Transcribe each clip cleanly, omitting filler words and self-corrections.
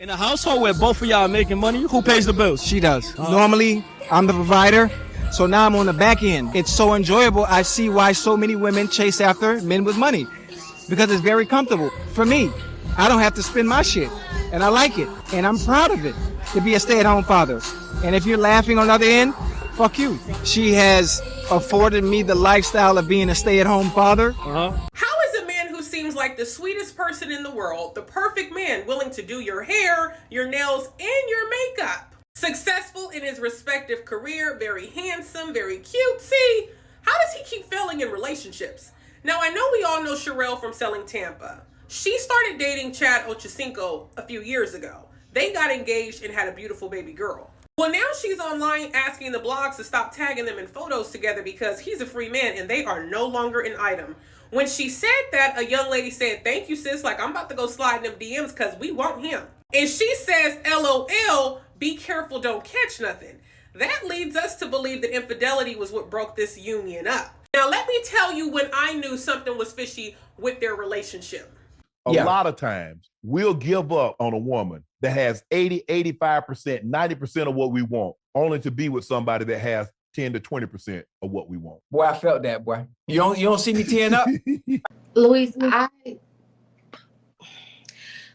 In a household where both of y'all are making money, who pays the bills? She does. Normally, I'm the provider, so now I'm on the back end. It's so enjoyable. I see why so many women chase after men with money, because it's very comfortable. For me, I don't have to spend my shit, and I like it, and I'm proud of it, to be a stay-at-home father. And if you're laughing on the other end, fuck you. She has afforded me the lifestyle of being a stay-at-home father. How is a man who seems like the sweetest person in the world, the perfect man, willing to do your hair, your nails, and your makeup? Successful in his respective career, very handsome, very cutesy. How does he keep failing in relationships? Now, I know we all know Sharelle from Selling Tampa. She started dating Chad Ochocinco a few years ago. They got engaged and had a beautiful baby girl. Well, now she's online asking the blogs to stop tagging them in photos together because he's a free man and they are no longer an item. When she said that, a young lady said, "Thank you, sis. Like, I'm about to go slide in them DMs because we want him." And she says, "LOL, be careful, don't catch nothing." That leads us to believe that infidelity was what broke this union up. Now, let me tell you when I knew something was fishy with their relationship. A lot of times we'll give up on a woman that has 80, 85%, 90% of what we want, only to be with somebody that has 10 to 20% of what we want. Boy, I felt that, boy. You don't see me tearing up? Luis,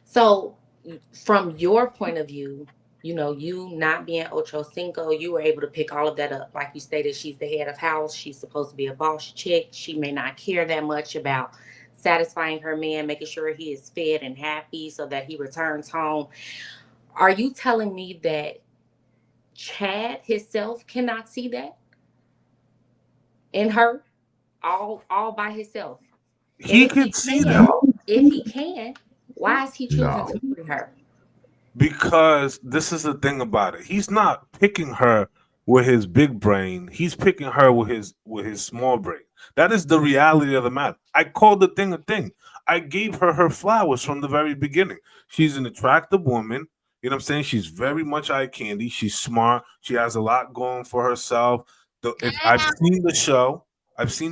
so from your point of view, you know, you not being Ochocinco, you were able to pick all of that up. Like you stated, she's the head of house. She's supposed to be a boss chick. She may not care that much about satisfying her man, making sure he is fed and happy so that he returns home. Are you telling me that Chad himself cannot see that in her all by himself? He could see that. If he can, why is he choosing to marry her? Because this is the thing about it. He's not picking her with his big brain. He's picking her with his small brain. That is the reality of the matter. I called the thing a thing. I gave her flowers from the very beginning. She's an attractive woman. You know what I'm saying? She's very much eye candy. She's smart. She has a lot going for herself. I've seen the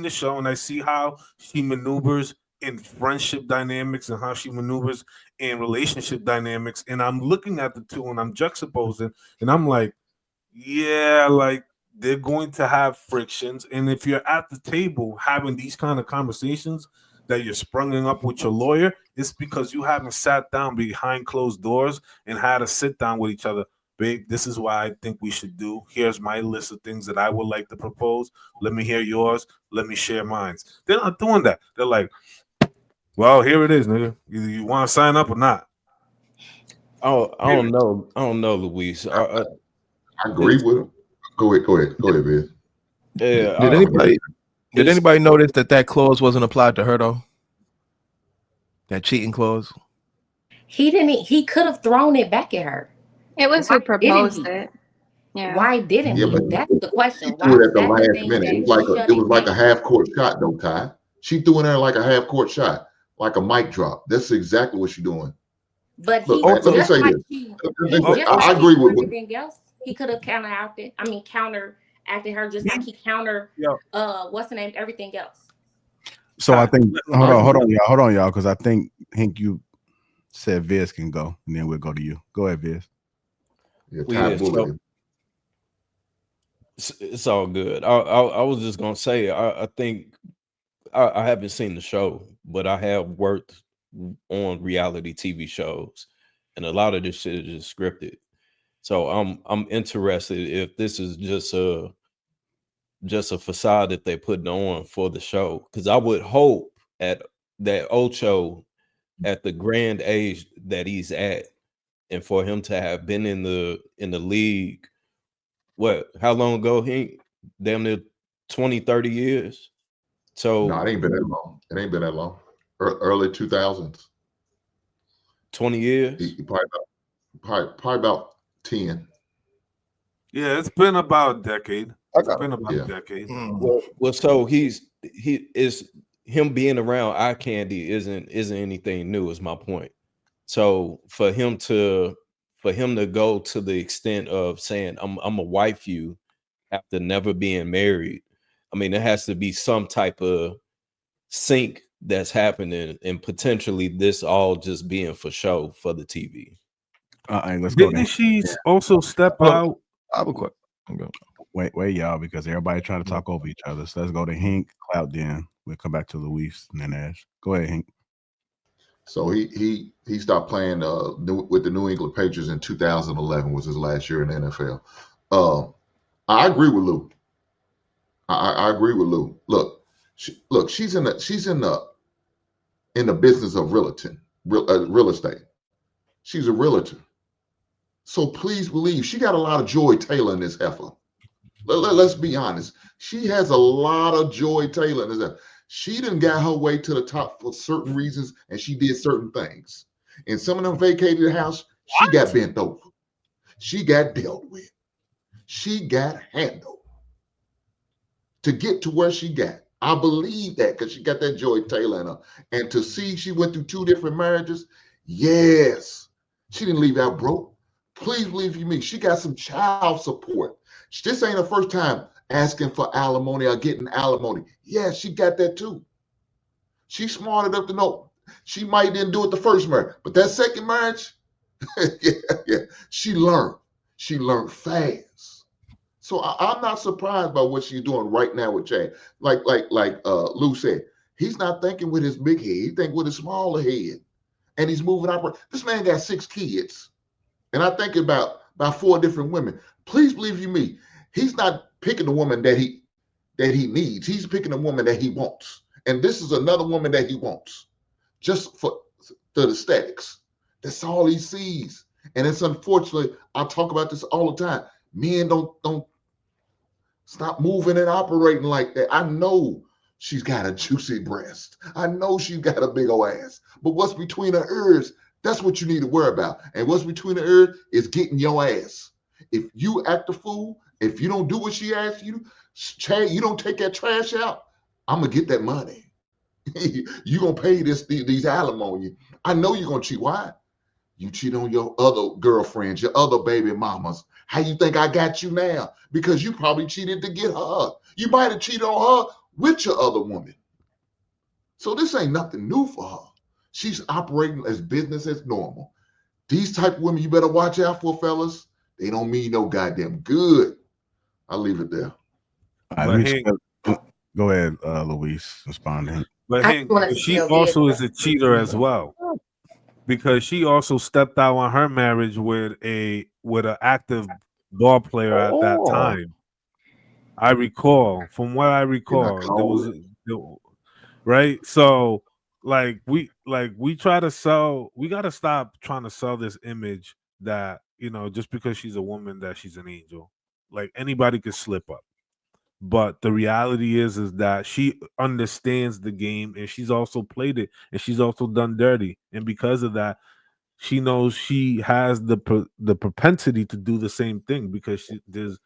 show, and I see how she maneuvers in friendship dynamics and how she maneuvers in relationship dynamics. And I'm looking at the two and I'm juxtaposing, and I'm like, yeah, like they're going to have frictions. And if you're at the table having these kind of conversations that you're sprunging up with your lawyer, it's because you haven't sat down behind closed doors and had a sit down with each other. Babe, this is what I think we should do. Here's my list of things that I would like to propose. Let me hear yours. Let me share mine. They're not doing that. They're like, well, here it is, nigga. Either you want to sign up or not. Oh, I don't know, Luis. I agree with him. Go ahead, man. Yeah. Did anybody notice that clause wasn't applied to her though? That cheating clause. He didn't. He could have thrown it back at her. It was who proposed it. Yeah. Why didn't he? That's the question. She threw it at the last minute. It was like a half-court shot, though, Ty. She threw in there like a half-court shot, like a mic drop. That's exactly what she's doing. But look, let me say this. I agree with everything else. He could have counteracted her just like he countered what's the name, everything else. So I think hold on, y'all, because I think Hank, you said Viz can go, and then we'll go to you. Go ahead, Viz. It's all good. I was just gonna say I think I haven't seen the show, but I have worked on reality TV shows, and a lot of this shit is just scripted. So I'm interested if this is just a facade that they're putting on for the show, because I would hope that Ocho, at the grand age that he's at, and for him to have been in the league, how long ago? He damn near 20, 30 years. So no, it ain't been that long. Early 2000s. 20 years. Probably about 10. Yeah, it's been about a decade. A decade. Well, so him being around eye candy isn't anything new, is my point. So for him to go to the extent of saying I'm a wife you after never being married, I mean, there has to be some type of sync that's happening, and potentially this all just being for show for the TV. Let's go Didn't there. she also step out? I have a question. Wait, y'all, because everybody trying to talk over each other. So let's go to Hink, Clout, then we'll come back to Luis and then Ash. Go ahead, Hink. So he stopped playing with the New England Patriots in 2011 was his last year in the NFL. I agree with Lou. I agree with Lou. Look, she's in the business of real estate. She's a realtor. So please believe she got a lot of Joy Taylor in this heifer. Let's be honest. She has a lot of Joy Taylor in this heifer. She done got her way to the top for certain reasons, and she did certain things. And some of them vacated the house. She got bent over. She got dealt with. She got handled to get to where she got. I believe that because she got that Joy Taylor in her. And to see she went through 2 different marriages, yes, she didn't leave out broke. Please believe me, she got some child support. This ain't her first time asking for alimony or getting alimony. Yeah, she got that too. She's smart enough to know she might didn't do it the first marriage, but that second marriage, yeah, she learned. She learned fast. So I'm not surprised by what she's doing right now with Chad. Like Lou said, he's not thinking with his big head. He's thinking with his smaller head, and he's moving up. This man got 6 kids. And I think about 4 different women. Please believe you me, he's not picking the woman that he needs. He's picking the woman that he wants. And this is another woman that he wants, just for the aesthetics. That's all he sees. And it's unfortunately, I talk about this all the time. Men don't stop moving and operating like that. I know she's got a juicy breast. I know she's got a big old ass. But what's between her ears? That's what you need to worry about. And what's between the ears is getting your ass. If you act a fool, if you don't do what she asks you, Chad, you don't take that trash out, I'm going to get that money. You're going to pay these alimony. I know you're going to cheat. Why? You cheat on your other girlfriends, your other baby mamas. How you think I got you now? Because you probably cheated to get her. You might have cheated on her with your other woman. So this ain't nothing new for her. She's operating as business as normal. These type of women you better watch out for, fellas. They don't mean no goddamn good. I'll leave it there. Go ahead, Luis. Respond. But Hank, she also is a cheater as well, because she also stepped out on her marriage with an active ball player at that time. I recall, from what I recall, there was right. So we try to sell. We got to stop trying to sell this image that, just because she's a woman that she's an angel. Like, anybody could slip up. But the reality is that she understands the game, and she's also played it, and she's also done dirty. And because of that, she knows she has the propensity to do the same thing, because there's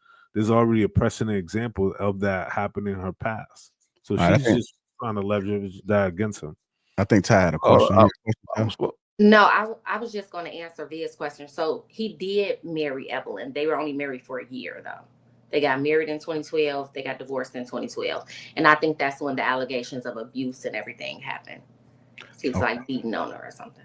already a precedent example of that happening in her past. So she's just trying to leverage that against him. I think Ty had a question. No, I was just going to answer Via's question. So he did marry Evelyn. They were only married for a year, though. They got married in 2012. They got divorced in 2012. And I think that's when the allegations of abuse and everything happened. He was like beating on her or something.